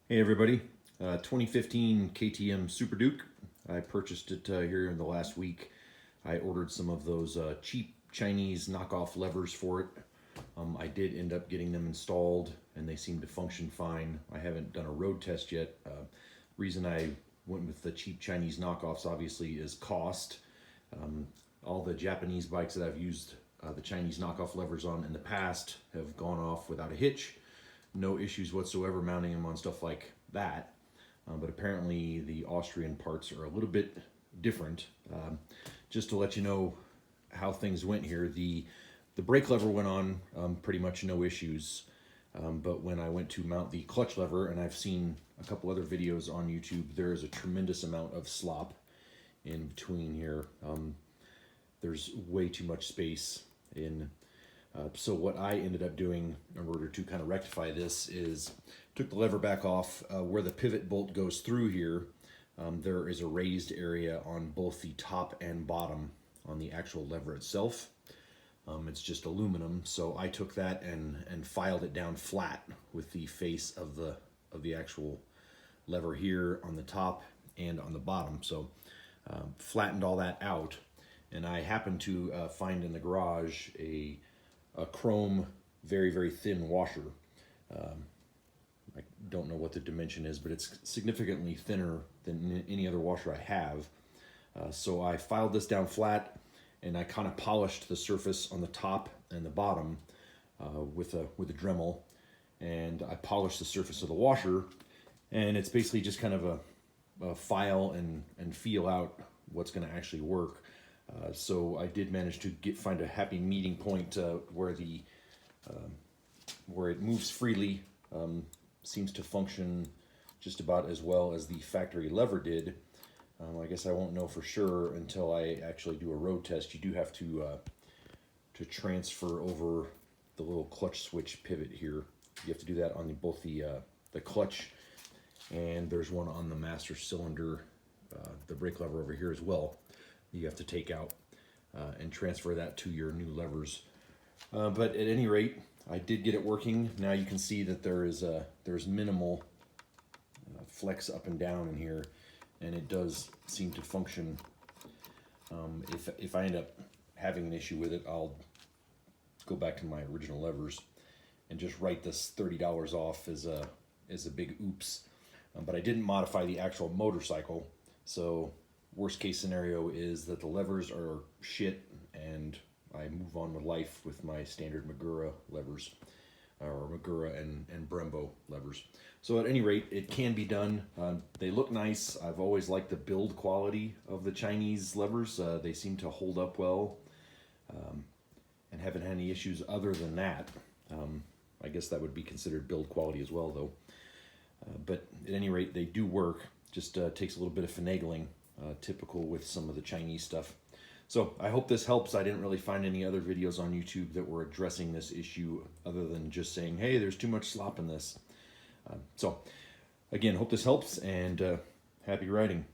Hey everybody, 2015 KTM Super Duke. I purchased it here in the last week. I ordered some of those cheap Chinese knockoff levers for it. I did end up getting them installed and they seem to function fine. I haven't done a road test yet. Reason I went with the cheap Chinese knockoffs obviously is cost. All the Japanese bikes that I've used the Chinese knockoff levers on in the past have gone off without a hitch. No issues whatsoever mounting them on stuff like that. But apparently the Austrian parts are a little bit different. Just to let you know how things went here, the brake lever went on pretty much no issues. But when I went to mount the clutch lever, and I've seen a couple other videos on YouTube, there is a tremendous amount of slop in between here. There's way too much space in. So what I ended up doing in order to kind of rectify this is took the lever back off where the pivot bolt goes through here. There is a raised area on both the top and bottom on the actual lever itself. It's just aluminum, so I took that and filed it down flat with the face of the actual lever here on the top and on the bottom. So flattened all that out, and I happened to find in the garage a chrome, very, very thin washer. I don't know what the dimension is, but it's significantly thinner than any other washer I have. So I filed this down flat, and I kind of polished the surface on the top and the bottom with a Dremel, and I polished the surface of the washer, and it's basically just kind of a file and feel out what's going to actually work. So I did manage to find a happy meeting point where it moves freely, seems to function just about as well as the factory lever did. I guess I won't know for sure until I actually do a road test. You do have to transfer over the little clutch switch pivot here. You have to do that on both the clutch, and there's one on the master cylinder, the brake lever over here as well. You have to take out and transfer that to your new levers. But at any rate, I did get it working. Now you can see that there's minimal flex up and down in here, and it does seem to function. If I end up having an issue with it, I'll go back to my original levers and just write this $30 off as a big oops. But I didn't modify the actual motorcycle, so worst case scenario is that the levers are shit and I move on with life with my standard Magura levers, or Magura and Brembo levers. So at any rate, it can be done. They look nice. I've always liked the build quality of the Chinese levers. They seem to hold up well, and haven't had any issues other than that. I guess that would be considered build quality as well, though. But at any rate, they do work. Just takes a little bit of finagling. Typical with some of the Chinese stuff. So I hope this helps. I didn't really find any other videos on YouTube that were addressing this issue other than just saying, hey, there's too much slop in this. So again, hope this helps, and happy riding.